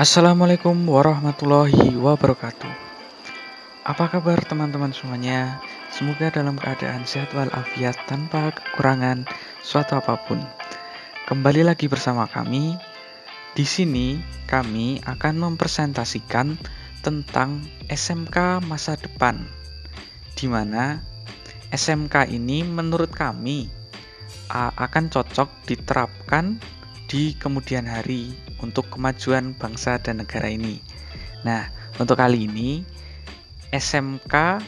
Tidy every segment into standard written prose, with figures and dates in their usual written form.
Assalamualaikum warahmatullahi wabarakatuh. Apa kabar teman-teman semuanya? Semoga dalam keadaan sehat walafiat tanpa kekurangan suatu apapun. Kembali lagi bersama kami. Di sini kami akan mempresentasikan tentang SMK masa depan, di mana SMK ini menurut kami akan cocok diterapkan di kemudian hari untuk kemajuan bangsa dan negara ini. Nah, untuk kali ini SMK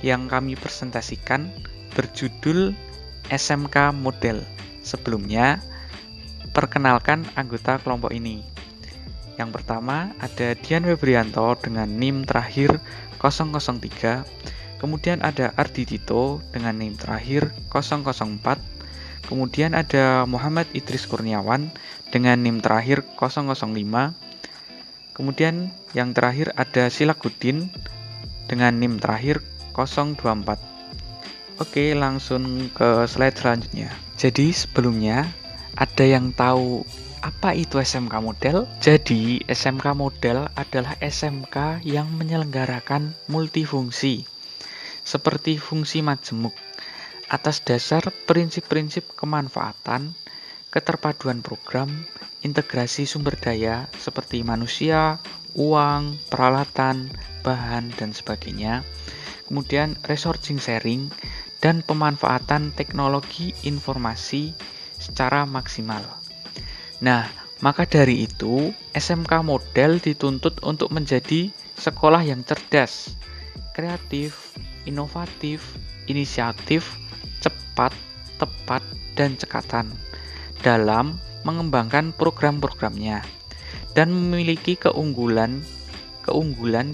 yang kami presentasikan berjudul SMK Model. Sebelumnya, perkenalkan anggota kelompok ini. Yang pertama ada Dian Febrianto dengan NIM terakhir 003. Kemudian ada Ardi Tito dengan NIM terakhir 004. Kemudian ada Muhammad Idris Kurniawan dengan NIM terakhir 005. Kemudian yang terakhir ada Silakudin dengan NIM terakhir 024. Oke, langsung ke slide selanjutnya. Jadi sebelumnya, ada yang tahu apa itu SMK Model? Jadi SMK Model adalah SMK yang menyelenggarakan multifungsi, seperti fungsi majemuk, atas dasar prinsip-prinsip kemanfaatan, keterpaduan program, integrasi sumber daya seperti manusia, uang, peralatan, bahan, dan sebagainya. Kemudian resourcing sharing dan pemanfaatan teknologi informasi secara maksimal. Nah, maka dari itu SMK Model dituntut untuk menjadi sekolah yang cerdas, kreatif, inovatif, inisiatif, cepat, tepat, dan cekatan dalam mengembangkan program-programnya dan memiliki keunggulan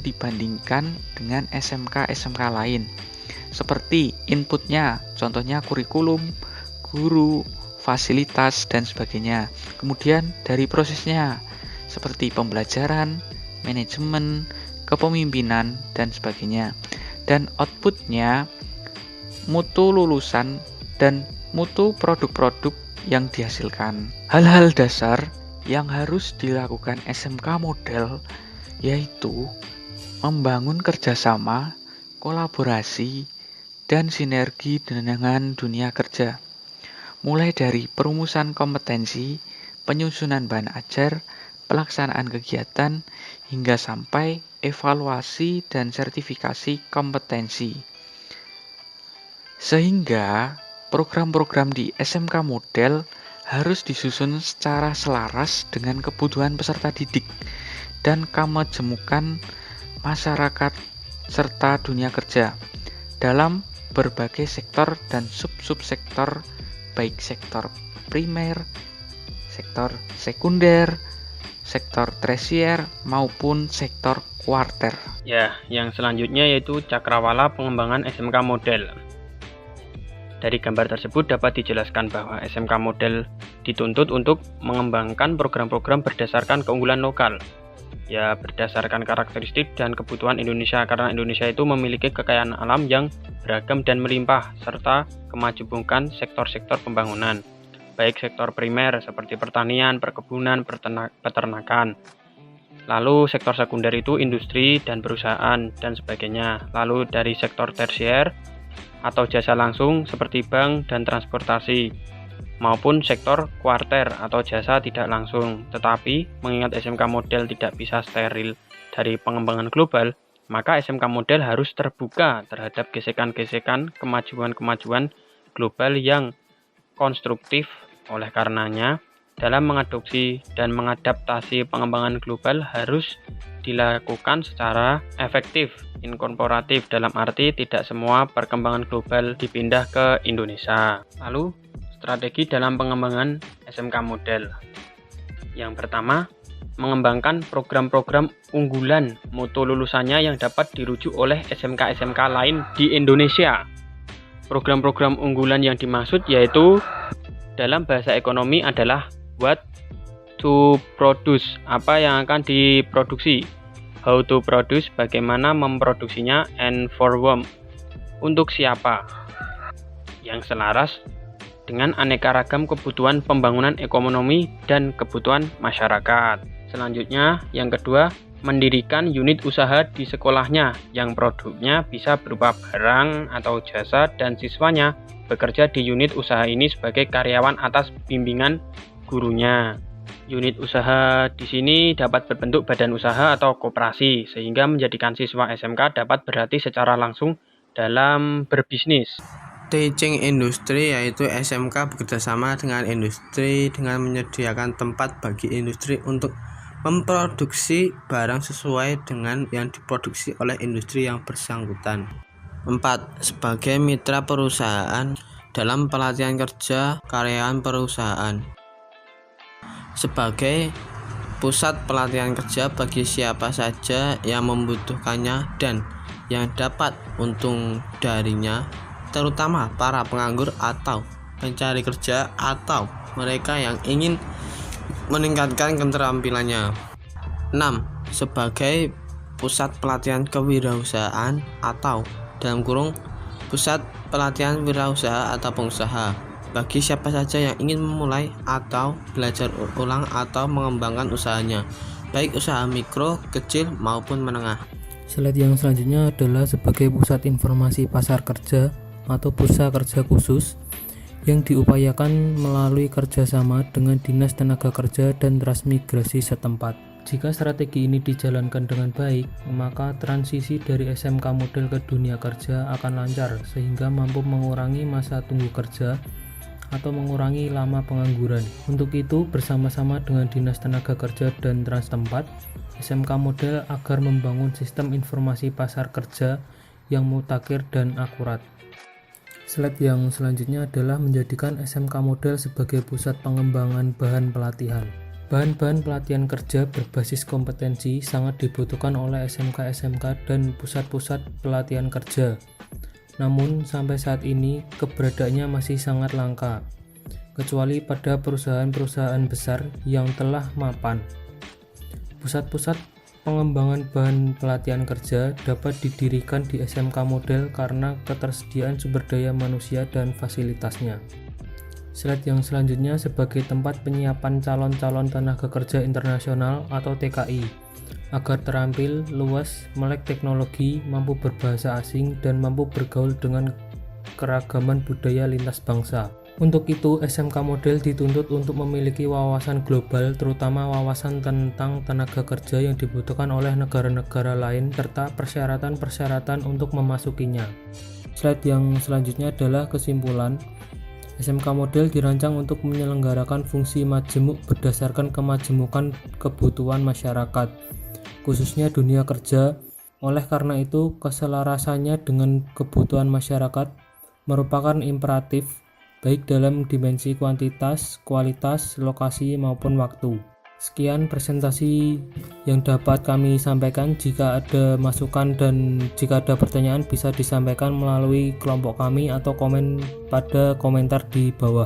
dibandingkan dengan SMK-SMK lain seperti inputnya, contohnya kurikulum, guru, fasilitas, dan sebagainya. Kemudian dari prosesnya seperti pembelajaran, manajemen, kepemimpinan, dan sebagainya. Dan outputnya mutu lulusan dan mutu produk-produk yang dihasilkan. Hal-hal dasar yang harus dilakukan SMK Model yaitu membangun kerjasama, kolaborasi, dan sinergi dengan dunia kerja. Mulai dari perumusan kompetensi, penyusunan bahan ajar, pelaksanaan kegiatan, hingga sampai evaluasi dan sertifikasi kompetensi. Sehingga program-program di SMK Model harus disusun secara selaras dengan kebutuhan peserta didik dan kemajemukan masyarakat serta dunia kerja dalam berbagai sektor dan sub-subsektor, baik sektor primer, sektor sekunder, sektor tersier, maupun sektor kuarter. Ya, yang selanjutnya yaitu cakrawala pengembangan SMK Model. Dari gambar tersebut dapat dijelaskan bahwa SMK Model dituntut untuk mengembangkan program-program berdasarkan keunggulan lokal. Ya, berdasarkan karakteristik dan kebutuhan Indonesia, karena Indonesia itu memiliki kekayaan alam yang beragam dan melimpah, serta kemajemukan sektor-sektor pembangunan, baik sektor primer seperti pertanian, perkebunan, peternakan. Lalu sektor sekunder itu industri dan perusahaan dan sebagainya. Lalu dari sektor tersier atau jasa langsung seperti bank dan transportasi, maupun sektor kuarter atau jasa tidak langsung. Tetapi mengingat SMK Model tidak bisa steril dari pengembangan global, maka SMK Model harus terbuka terhadap gesekan-gesekan kemajuan-kemajuan global yang konstruktif. Oleh karenanya, dalam mengadopsi dan mengadaptasi pengembangan global harus dilakukan secara efektif, inkorporatif, dalam arti tidak semua perkembangan global dipindah ke Indonesia. Lalu, strategi dalam pengembangan SMK Model. Yang pertama, mengembangkan program-program unggulan mutu lulusannya yang dapat dirujuk oleh SMK-SMK lain di Indonesia. Program-program unggulan yang dimaksud yaitu dalam bahasa ekonomi adalah what to produce, apa yang akan diproduksi, how to produce, bagaimana memproduksinya, and for whom, untuk siapa, yang selaras dengan aneka ragam kebutuhan pembangunan ekonomi dan kebutuhan masyarakat. Selanjutnya, yang kedua, mendirikan unit usaha di sekolahnya yang produknya bisa berupa barang atau jasa dan siswanya bekerja di unit usaha ini sebagai karyawan atas bimbingan gurunya. Unit usaha di sini dapat berbentuk badan usaha atau koperasi sehingga menjadikan siswa SMK dapat berlatih secara langsung dalam berbisnis. Teaching industri yaitu SMK bekerjasama dengan industri dengan menyediakan tempat bagi industri untuk memproduksi barang sesuai dengan yang diproduksi oleh industri yang bersangkutan. 4. Sebagai mitra perusahaan dalam pelatihan kerja karyawan perusahaan. Sebagai pusat pelatihan kerja bagi siapa saja yang membutuhkannya dan yang dapat untung darinya, terutama para penganggur atau pencari kerja atau mereka yang ingin meningkatkan keterampilannya. 6. Sebagai pusat pelatihan kewirausahaan atau pusat pelatihan wirausaha atau pengusaha bagi siapa saja yang ingin memulai atau belajar ulang atau mengembangkan usahanya, baik usaha mikro, kecil maupun menengah. Slide yang selanjutnya adalah sebagai pusat informasi pasar kerja atau bursa kerja khusus yang diupayakan melalui kerjasama dengan Dinas Tenaga Kerja dan transmigrasi setempat. Jika strategi ini dijalankan dengan baik, maka transisi dari SMK model ke dunia kerja akan lancar sehingga mampu mengurangi masa tunggu kerja atau mengurangi lama pengangguran. Untuk itu, bersama-sama dengan Dinas Tenaga Kerja dan Trans tempat, SMK model agar membangun sistem informasi pasar kerja yang mutakhir dan akurat. Slide yang selanjutnya adalah menjadikan SMK model sebagai pusat pengembangan bahan pelatihan. Bahan-bahan pelatihan kerja berbasis kompetensi sangat dibutuhkan oleh SMK-SMK dan pusat-pusat pelatihan kerja. Namun sampai saat ini keberadaannya masih sangat langka, kecuali pada perusahaan-perusahaan besar yang telah mapan. Pusat-pusat pengembangan bahan pelatihan kerja dapat didirikan di SMK model karena ketersediaan sumber daya manusia dan fasilitasnya. Slide yang selanjutnya sebagai tempat penyiapan calon-calon tenaga kerja internasional atau TKI agar terampil, luas, melek teknologi, mampu berbahasa asing, dan mampu bergaul dengan keragaman budaya lintas bangsa. Untuk itu, SMK model dituntut untuk memiliki wawasan global, terutama wawasan tentang tenaga kerja yang dibutuhkan oleh negara-negara lain, serta persyaratan-persyaratan untuk memasukinya. Slide yang selanjutnya adalah kesimpulan. SMK model dirancang untuk menyelenggarakan fungsi majemuk berdasarkan kemajemukan kebutuhan masyarakat, khususnya dunia kerja. Oleh karena itu, keselarasannya dengan kebutuhan masyarakat merupakan imperatif, baik dalam dimensi kuantitas, kualitas, lokasi, maupun waktu. Sekian presentasi yang dapat kami sampaikan. Jika ada masukan dan jika ada pertanyaan bisa disampaikan melalui kelompok kami atau komen pada komentar di bawah.